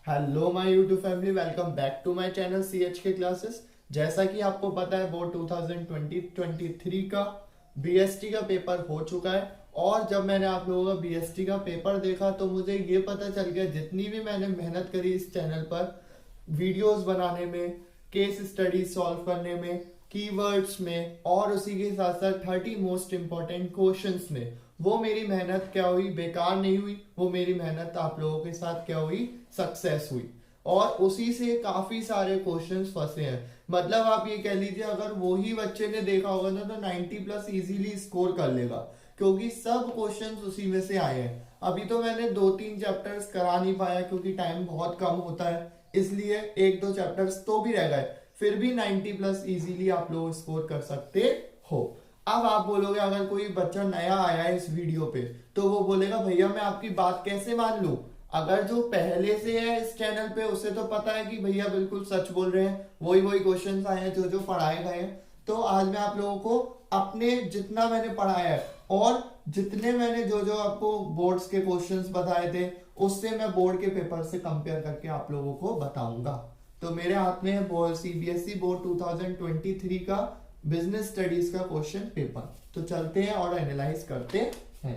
Hello my YouTube family, welcome back to my channel CH के classes. जैसा कि आपको पता है बोर्ड 2020-23 का BST का पेपर हो चुका है। और जब मैंने आप लोगों का BST का पेपर देखा तो मुझे ये पता चल गया, जितनी भी मैंने मेहनत करी इस चैनल पर वीडियोस बनाने में, केस स्टडी सॉल्व करने में, कीवर्ड्स में और उसी के साथ साथ 30 मोस्ट इंपॉर्टेंट क्वेश्चंस में, वो मेरी मेहनत क्या हुई, बेकार नहीं हुई। वो मेरी मेहनत आप लोगों के साथ क्या हुई, सक्सेस हुई। और उसी से काफी सारे क्वेश्चंस फंसे हैं। मतलब आप ये कह लीजिए, अगर वही बच्चे ने देखा होगा ना तो 90+ इजीली स्कोर कर लेगा, क्योंकि सब क्वेश्चंस उसी में से आए हैं। अभी तो मैंने 2-3 चैप्टर्स करा नहीं पाया क्योंकि टाइम बहुत कम होता है, इसलिए 1-2 चैप्टर्स तो भी रह गए। फिर भी 90+ इजीली आप लोग स्कोर कर सकते हो। अब आप बोलोगे, अगर कोई बच्चा नया आया है इस वीडियो पे तो वो बोलेगा भैया मैं आपकी बात कैसे मान लूं। अगर जो पहले से है इस चैनल पे उसे तो पता है कि भैया बिल्कुल सच बोल रहे हैं, वही वही क्वेश्चंस आए हैं जो जो पढ़ाए गए हैं। तो आज मैं आप लोगों को अपने जितना मैंने पढ़ाया है और जितने मैंने जो जो आपको बोर्ड्स के क्वेश्चंस बताए थे उससे मैं बोर्ड के पेपर से कंपेयर करके आप लोगों को बताऊंगा। तो मेरे हाथ में है CBSE बोर्ड 2023 का बिजनेस स्टडीज का क्वेश्चन पेपर। तो चलते हैं और एनालाइज करते हैं।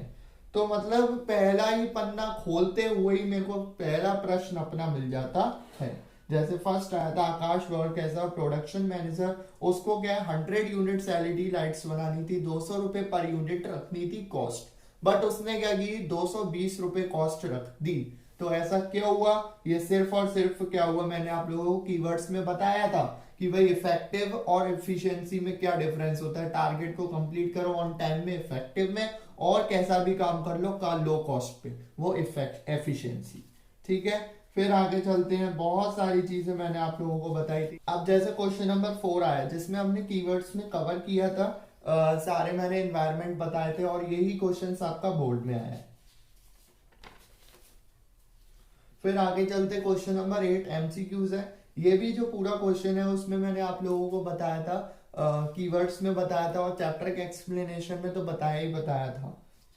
तो मतलब पहला ही पन्ना खोलते हुए ही मेरे को पहला प्रश्न अपना मिल जाता है। जैसे फर्स्ट आया था, Akash work as a production manager. उसको क्या है, 100 यूनिट्स LED लाइट्स बनानी थी, 200 रुपए पर यूनिट रखनी थी कॉस्ट, बट उसने क्या की 220 रुपए कॉस्ट रख दी। तो ऐसा क्यों हुआ, ये सिर्फ और सिर्फ क्या हुआ, मैंने आप लोगों को कीवर्ड्स में बताया था कि भाई इफेक्टिव और एफिशिएंसी में क्या डिफरेंस होता है। टारगेट को कंप्लीट करो ऑन टाइम में, इफेक्टिव में, और कैसा भी काम कर लो का लो कॉस्ट पे, वो इफेक्ट एफिशिएंसी। ठीक है, फिर आगे चलते हैं। बहुत सारी चीजें मैंने आप लोगों को बताई थी। अब जैसे क्वेश्चन नंबर 4 आया जिसमें हमने कीवर्ड्स में कवर किया था, सारे मैंने एनवायरमेंट बताए थे और यही क्वेश्चन आपका बोर्ड में आया है। फिर आगे चलते, क्वेश्चन नंबर 8 MCQs है। ये भी जो पूरा क्वेश्चन है उसमें मैंने आप लोगों को बताया था, कीवर्ड्स में बताया था और चैप्टर के एक्सप्लेनेशन में तो बताया ही बताया था।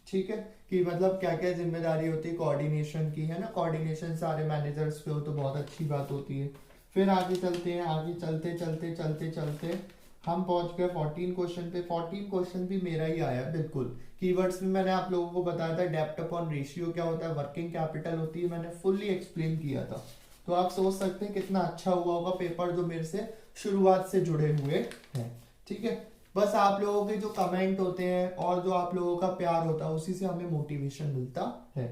ठीक है, कि मतलब क्या क्या जिम्मेदारी होती है कोऑर्डिनेशन की, है ना। कोऑर्डिनेशन सारे मैनेजर्स पे हो तो बहुत अच्छी बात होती है। फिर आगे चलते हैं, आगे चलते चलते चलते चलते हम पहुंच गए 14 क्वेश्चन पे। 14 क्वेश्चन भी मेरा ही आया बिल्कुल। कीवर्ड्स में मैंने आप लोगों को बताया था डेब्ट अपॉन रेशियो क्या होता है, वर्किंग कैपिटल होती है, मैंने फुल्ली एक्सप्लेन किया था। तो आप सोच सकते हैं कितना अच्छा हुआ होगा पेपर जो मेरे से शुरुआत से जुड़े हुए हैं। ठीक है, बस आप लोगों के जो कमेंट होते हैं और जो आप लोगों का प्यार होता है उसी से हमें मोटिवेशन मिलता है।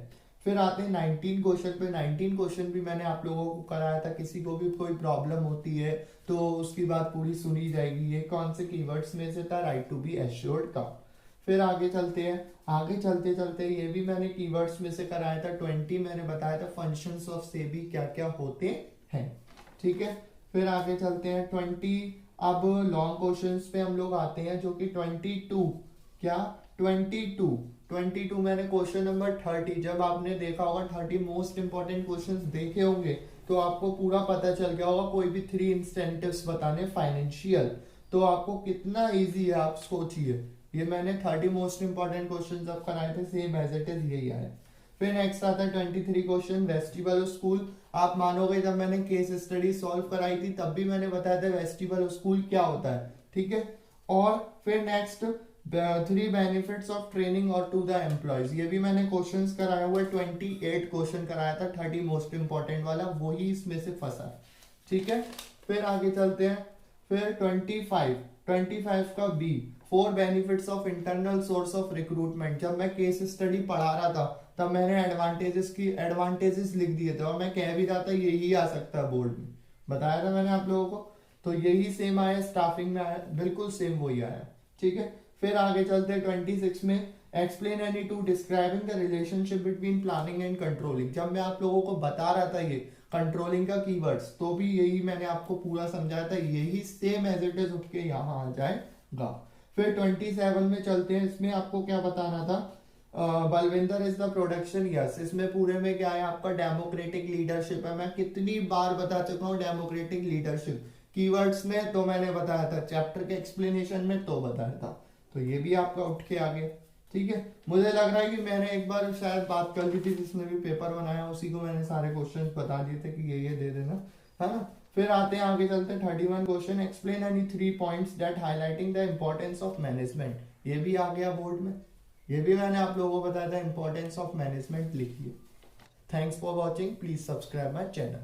फिर आते हैं 19 क्वेश्चन पे। 19 क्वेश्चन भी मैंने आप लोगों को कराया था। किसी को भी कोई प्रॉब्लम होती है तो उसकी बात पूरी सुनी जाएगी। ये कौन से कीवर्ड्स में से था, राइट टू बी एश्योर्ड का। फिर आगे चलते हैं, आगे चलते चलते ये भी मैंने कीवर्ड्स में से कराया था। 20 मैंने बताया था फंक्शंस ऑफ सेबी क्या क्या होते हैं। ठीक है, फिर आगे चलते हैं 20। अब लॉन्ग क्वेश्चंस पे हम लोग आते हैं जो कि 22, क्या 22 मैंने क्वेश्चन नंबर 30, जब आपने देखा होगा 30 मोस्ट इंपॉर्टेंट क्वेश्चंस देखे होंगे तो आपको पूरा पता चल गया होगा। कोई भी 3 इंसेंटिव्स बताने फाइनेंशियल, तो आपको कितना इजी है आप सोचिए। ये मैंने 30 मोस्ट इंपॉर्टेंट क्वेश्चंस अब कराए थे, सेम एज इट इज यही आया। फिर नेक्स्ट आता है 23 क्वेश्चन, वेस्टिबल स्कूल। आप मानोगे जब मैंने केस स्टडी सॉल्व कराई थी तब भी मैंने बताया था वेस्टिबल स्कूल क्या होता है। ठीक है, और फिर नेक्स्ट 3 बेनिफिट्स ऑफ ट्रेनिंग और टू द एम्प्लॉयज, ये भी मैंने क्वेश्चंस कराया हुआ है। 28 क्वेश्चन कराया था, 30 मोस्ट इंपॉर्टेंट वाला वही इसमें से फंसा है। ठीक है, फिर आगे चलते हैं। फिर 25 का B, 4 benefits of internal source of recruitment. जब मैं केस स्टडी पढ़ा रहा था तब मैंने एडवांटेजेस लिख दिए थे और मैं कह भी रहा था यही आ सकता है बोर्ड में, बताया था मैंने आप लोगों को। तो यही सेम आया, स्टाफिंग में आया, बिल्कुल सेम वही आया। ठीक है, फिर आगे चलते हैं 26 में, explain any two describing the relationship between planning and controlling. जब मैं आप लोगों को बता रहा था ये कंट्रोलिंग का कीवर्ड्स तो भी यही मैंने आपको पूरा समझाया था, यही सेम एज इट इज उठ के यहाँ आ जाएगा। फिर 27 में चलते हैं, इसमें आपको क्या बताना था, Balwinder is the production, yes. इसमें पूरे में क्या है आपका डेमोक्रेटिक लीडरशिप है। मैं कितनी बार बता चुका हूँ डेमोक्रेटिक लीडरशिप, कीवर्ड्स में तो मैंने बताया था, चैप्टर के एक्सप्लेनेशन में तो बताया था। तो ये भी आपका उठ के आ गया। ठीक है, मुझे लग रहा है कि मैंने एक बार शायद बात कर ली थी, जिसने भी पेपर बनाया उसी को मैंने सारे क्वेश्चन बता दिए थे कि ये दे देना, है ना। फिर आते हैं आगे चलते हैं 31 question, explain any 3 points that highlighting the importance of management. ये भी आ गया बोर्ड में, ये भी मैंने आप लोगों को बताया था, इम्पोर्टेंस ऑफ मैनेजमेंट लिखिए। Thanks for watching, please subscribe my channel.